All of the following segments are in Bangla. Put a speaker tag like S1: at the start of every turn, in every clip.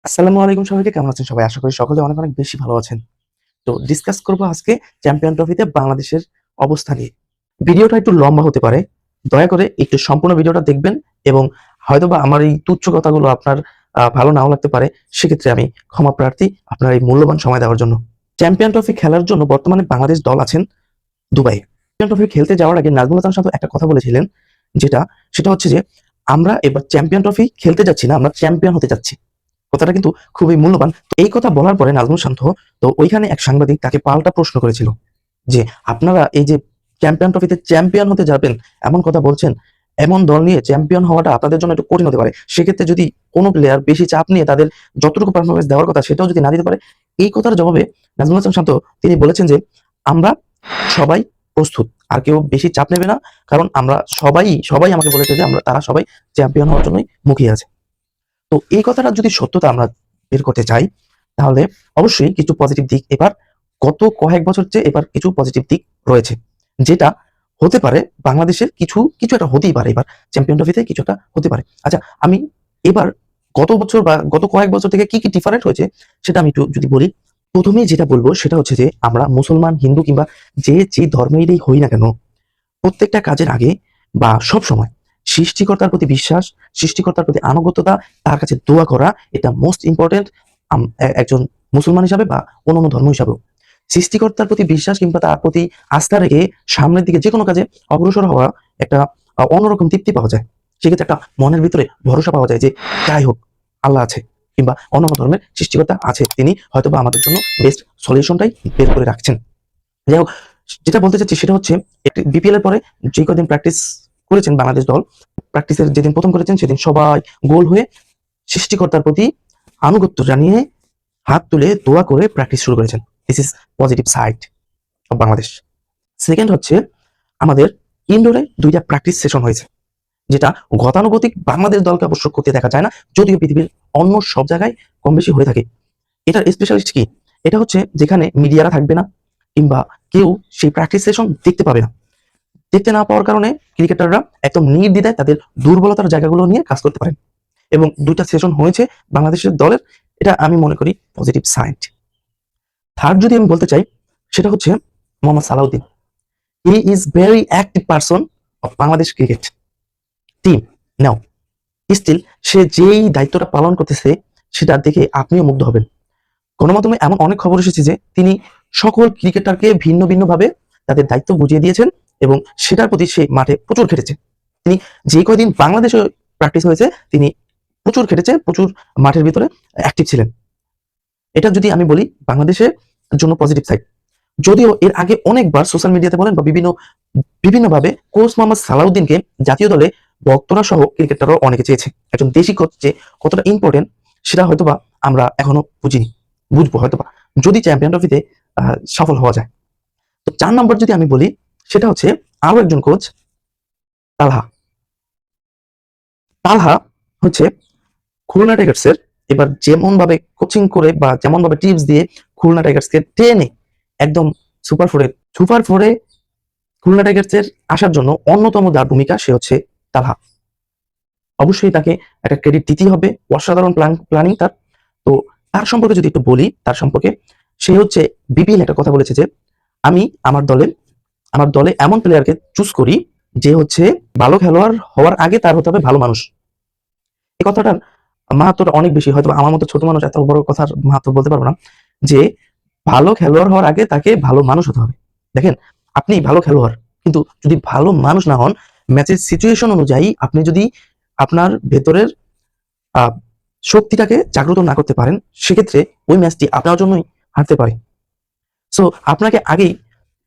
S1: আসসালামু আলাইকুম, সবাইকে কেমন আছেন সবাই? আশা করি সকলে অনেক অনেক বেশি ভালো আছেন। তো ডিসকাস করব আজকে চ্যাম্পিয়ন ট্রফিতে বাংলাদেশের অবস্থা নিয়ে। ভিডিওটা একটু লম্বা হতে পারে। দয়া করে একটু সম্পূর্ণ ভিডিওটা দেখবেন এবং হয়তোবা আমার এই তুচ্ছ কথাগুলো আপনার ভালো নাও লাগতে পারে। সেক্ষেত্রে আমি ক্ষমা প্রার্থী আপনার এই মূল্যবান সময় দেওয়ার জন্য। চ্যাম্পিয়ন ট্রফি খেলার জন্য বর্তমানে বাংলাদেশ দল আছেন দুবাইয়ে। চ্যাম্পিয়ন ট্রফি খেলতে যাওয়ার আগে নাজমুল হাসান সাহেব একটা কথা বলেছিলেন, সেটা হচ্ছে যে আমরা এবার চ্যাম্পিয়ন ট্রফি খেলতে যাচ্ছি না, আমরা চ্যাম্পিয়ন হতে যাচ্ছি। কথাটা কিন্তু খুবই মূল্যবান। তো এই কথা বলার পরে নাজমুল শান্ত, তো ওইখানে এক সাংবাদিক তাকে পাল্টা প্রশ্ন করেছিল যে আপনারা এই যে চ্যাম্পিয়ন ট্রফিতে চ্যাম্পিয়ন হতে যাবেন এমন কথা বলছেন, এমন দল নিয়ে চ্যাম্পিয়ন হওয়াটা আপনাদের জন্য একটু কঠিন হতে পারে। সেক্ষেত্রে যদি কোনো প্লেয়ার বেশি চাপ নিয়ে তাদের যতটুকু পারফরমেন্স দেওয়ার কথা সেটাও যদি না দিতে পারে, এই কথার জবাবে নাজমুল হাসান শান্ত তিনি বলেছেন যে আমরা সবাই প্রস্তুত, আর কেউ বেশি চাপ নেবে না, কারণ আমরা সবাই সবাই আমাকে বলেছে যে তারা সবাই চ্যাম্পিয়ন হওয়ার জন্যই মুখিয়ে আছে। তো এই কথাটা যদি সত্যতা আমরা বের করতে চাই, তাহলে অবশ্যই কিছু পজিটিভ দিক এবার গত কয়েক বছর চেয়ে এবার কিছু পজিটিভ দিক রয়েছে, যেটা হতে পারে বাংলাদেশের কিছু কিছু একটা হতেই পারে, এবার চ্যাম্পিয়ন ট্রফিতে কিছু একটা হতে পারে। আচ্ছা, আমি এবার গত বছর বা গত কয়েক বছর থেকে কি কি ডিফারেন্ট হয়েছে সেটা আমি একটু যদি বলি। প্রথমেই যেটা বলবো সেটা হচ্ছে যে আমরা মুসলমান, হিন্দু কিংবা যে ধর্মেরই হই না কেন, প্রত্যেকটা কাজের আগে বা সব সময় সৃষ্টিকর্তার প্রতি বিশ্বাস, সৃষ্টিকর্তার প্রতি আনুগত্যতা, তার কাছে দোয়া করা, এটা মোস্ট ইম্পর্টেন্ট। একজন মুসলমান হিসাবে বা অন্যান্য ধর্ম হিসাবেও সৃষ্টিকর্তার প্রতি বিশ্বাস কিংবা তার প্রতি আস্থা রেখে সামনের দিকে যে কোনো কাজে অগ্রসর হওয়া একটা অন্যরকম তৃপ্তি পাওয়া যায়। সেক্ষেত্রে একটা মনের ভিতরে ভরসা পাওয়া যায় যে যাই হোক, আল্লাহ আছে কিংবা অন্যান্য ধর্মের সৃষ্টিকর্তা আছে, তিনি হয়তোবা আমাদের জন্য বেস্ট সলিউশনটাই বের করে রাখছেন। যাই হোক, যেটা বলতে চাচ্ছি সেটা হচ্ছে বিপিএল এর পরে যে কদিন প্র্যাকটিস করেছেন বাংলাদেশ দল, প্র্যাকটিসের যেদিন প্রথম করেছেন সেদিন সবাই গোল হয়ে সৃষ্টিকর্তার প্রতি আনুগত্য জানিয়ে হাত তুলে দোয়া করে প্র্যাকটিস শুরু করেছেন। This is positive side of Bangladesh. Second হচ্ছে আমাদের ইনডোরে দুইটা প্র্যাকটিস সেশন হয়েছে, যেটা গতানুগতিক বাংলাদেশ দলকে অবশ্য করতে দেখা যায় না, যদিও পৃথিবীর অন্য সব জায়গায় কম বেশি হয়ে থাকে। এটার স্পেশালিস্ট কি? এটা হচ্ছে যেখানে মিডিয়ারা থাকবে না কিংবা কেউ সেই প্র্যাকটিস সেশন দেখতে পাবে না। দেখতে না পাওয়ার কারণে ক্রিকেটাররা একদম নির্দ্বিধায় তাদের দুর্বলতার জায়গাগুলো নিয়ে কাজ করতে পারেন। এবং দুইটা সেশন হয়েছে বাংলাদেশের দলের, এটা আমি মনে করি পজিটিভ সাইড। থার্ড যদি আমি বলতে চাই সেটা হচ্ছে Mohammad Salahuddin. He is very active person of Bangladesh cricket team now. Still সে যেই দায়িত্বটা পালন করতেছে সেটা দেখে আপনিও মুগ্ধ হবেন। গণমাধ্যমে এমন অনেক খবর এসেছে যে তিনি সকল ক্রিকেটারকে ভিন্ন ভিন্ন ভাবে তাদের দায়িত্ব বুঝিয়ে দিয়েছেন এবং সেটার প্রতি সে মাঠে প্রচুর খেটেছে। তিনি যে কয়দিন বাংলাদেশে প্র্যাকটিস হয়েছে তিনি প্রচুর খেটেছে, প্রচুর মাঠের ভিতরে অ্যাক্টিভ ছিলেন। এটা যদি আমি বলি বাংলাদেশের জন্য পজিটিভ সাইড। যদিও এর আগে অনেকবার সোশ্যাল মিডিয়াতে বলেন বা বিভিন্নভাবে কোচ মোহাম্মদ সালাউদ্দিনকে জাতীয় দলে ভক্তরা সহ ক্রিকেটারও অনেকে চেয়েছে। একজন দেশি কোচ যে কতটা ইম্পর্টেন্ট সেটা হয়তোবা আমরা এখনো বুঝিনি, বুঝবো হয়তোবা যদি চ্যাম্পিয়ন ট্রফিতে সফল হওয়া যায়। তো 4 নম্বর যদি আমি বলি সেটা হচ্ছে আরো একজন কোচ, তালহা। তালহা হচ্ছে খুলনা টাইগার্সের এবার যেমন ভাবে কোচিং করে বা যেমন ভাবে টিপস দিয়ে খুলনা টাইগার্সকে টেনে একদম সুপার ফোরে খুলনা টাইগার্সের আসার জন্য অন্যতম যার ভূমিকা সে হচ্ছে তালহা। অবশ্যই তাকে একটা ক্রেডিট দিতেই হবে, অসাধারণ প্ল্যানিং তার। তো তার সম্পর্কে যদি একটু বলি, তার সম্পর্কে সে হচ্ছে বিপিএল একটা কথা বলেছে যে আমি আমার দলে এমন প্লেয়ারকে চুজ করি যে হচ্ছে ভালো খেলোয়াড় হওয়ার আগে তার হতে হবে ভালো মানুষ। এই কথাটার মাহাত্মটা অনেক বেশি, হয়তো আমার মতো ছোট মানুষ এত বড় কথার মাহাত্ম বলতে পারবো না। যে ভালো খেলোয়াড় হওয়ার আগে তাকে ভালো মানুষ হতে হবে। দেখেন, আপনি ভালো খেলোয়াড় কিন্তু যদি ভালো মানুষ না হন, ম্যাচের সিচুয়েশন অনুযায়ী আপনি যদি আপনার ভেতরের আহ শক্তিটাকে জাগ্রত না করতে পারেন, সেক্ষেত্রে ওই ম্যাচটি আপনার জন্যই হারতে পারে। সো আপনাকে আগেই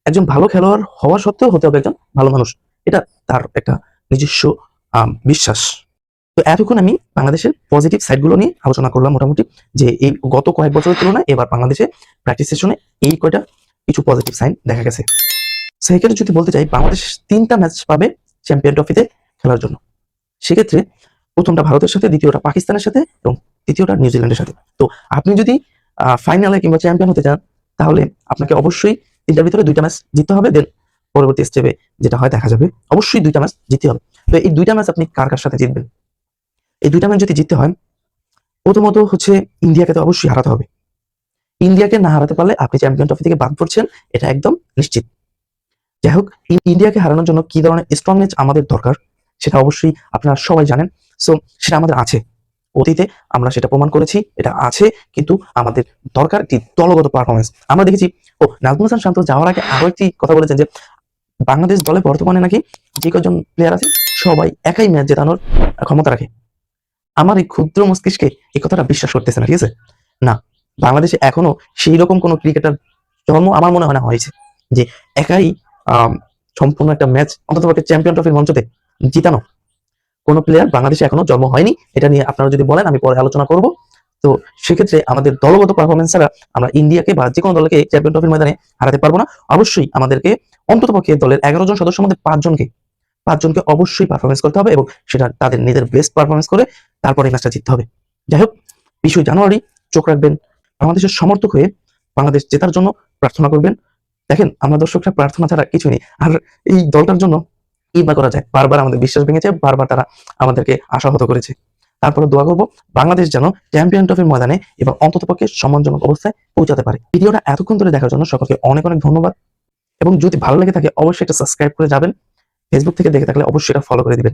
S1: একজন ভালো খেলোয়াড় হওয়া সত্ত্বেও হতে হবে একজন ভালো মানুষ। এটা তার একটা নিজস্ব বিশ্বাস। তো এতক্ষণ আমি বাংলাদেশের পজিটিভ সাইডগুলো নিয়ে আলোচনা করলাম মোটামুটি, যে এই গত কয়েক বছরের তুলনায় এবার বাংলাদেশে প্র্যাকটিস সেশনে এই কয়টা কিছু পজিটিভ সাইন দেখা গেছে। সেক্ষেত্রে যদি বলতে চাই বাংলাদেশ 3টা ম্যাচ পাবে চ্যাম্পিয়ন ট্রফিতে খেলার জন্য। সেক্ষেত্রে প্রথমটা ভারতের সাথে, দ্বিতীয়টা পাকিস্তানের সাথে এবং তৃতীয়টা নিউজিল্যান্ডের সাথে। তো আপনি যদি ফাইনালে কিংবা চ্যাম্পিয়ন হতে চান তাহলে আপনাকে অবশ্যই 3টার ভিতরে 2টা ম্যাচ জিততে হবে, দেন পরবর্তী স্টেপে যেটা হয় দেখা যাবে। অবশ্যই 2টা ম্যাচ জিততে হবে। তো এই 2টা ম্যাচ আপনি কার কার সাথে জিতবেন? এই 2টা ম্যাচ যদি জিততে হয় প্রথমত হচ্ছে ইন্ডিয়াকে তো অবশ্যই হারাতে হবে। ইন্ডিয়াকে না হারাতে পারলে আপনি চ্যাম্পিয়ন ট্রফি থেকে বাদ পড়ছেন, এটা একদম নিশ্চিত। যাই হোক, ইন্ডিয়াকে হারানোর জন্য কি ধরনের স্ট্রংনেস আমাদের দরকার সেটা অবশ্যই আপনারা সবাই জানেন। সো সেটা আমাদের আছে, অতীতে আমরা সেটা প্রমাণ করেছি, এটা আছে। কিন্তু আমাদের দরকার একটি দলগত পারফরমেন্স। আমরা দেখেছি, নাজমুল হাসান শান্ত যাওয়ার আগে আরো একটি কথা বলেছেন যে বাংলাদেশ দলে বর্তমানে নাকি যে কজন প্লেয়ার আছে সবাই একাই ম্যাচ জেতানোর ক্ষমতা রাখে। আমার এই ক্ষুদ্র মস্তিষ্কে এই কথাটা বিশ্বাস করতেছে না, ঠিক আছে? না, বাংলাদেশে এখনো সেই রকম কোনো ক্রিকেটার জন্ম আমার মনে হয় না হয়েছে যে একাই আম, সম্পূর্ণ একটা ম্যাচ অন্তত চ্যাম্পিয়ন ট্রফির মঞ্চতে জিতানো কোনো প্লেয়ার বাংলাদেশে এখনো জন্ম হয়নি। এটা নিয়ে আপনারা যদি বলেন আমি পরে আলোচনা করব। তো সেক্ষেত্রে আমাদের দলগত পারফরমেন্স ছাড়া আমরা ইন্ডিয়াকে বা যে কোনো দলকে চ্যাম্পিয়ন ট্রফির ময়দানে হারাতে পারবো না। অবশ্যই আমাদেরকে অন্ততপক্ষে দলের 11 জন সদস্যের মধ্যে পাঁচজনকে অবশ্যই পারফরমেন্স করতে হবে এবং সেটা তাদের নিজের বেস্ট পারফরমেন্স করে তারপরে ম্যাচটা জিততে হবে। যাই হোক, 20 জানুয়ারি চোখ রাখবেন, বাংলাদেশের সমর্থক হয়ে বাংলাদেশ জেতার জন্য প্রার্থনা করবেন। দেখেন, আমরা দর্শকরা প্রার্থনা ছাড়া কিছুই নেই। আর এই দলটার জন্য কি বা করা যায়? বারবার আমাদের বিশ্বাস ভেঙেছে, বারবার তারা আমাদেরকে আশাহত করেছে। তারপরে দোয়া করব বাংলাদেশ যেন চ্যাম্পিয়ন ট্রফির ময়দানে এবং অন্ততপক্ষে সম্মানজনক অবস্থায় পৌঁছাতে পারে। ভিডিওটা এতক্ষণ ধরে দেখার জন্য সকলকে অনেক অনেক ধন্যবাদ। এবং যদি ভালো লেগে থাকে অবশ্যই একটা সাবস্ক্রাইব করে যাবেন। ফেসবুক থেকে দেখে থাকলে অবশ্যই এটা ফলো করে দিবেন।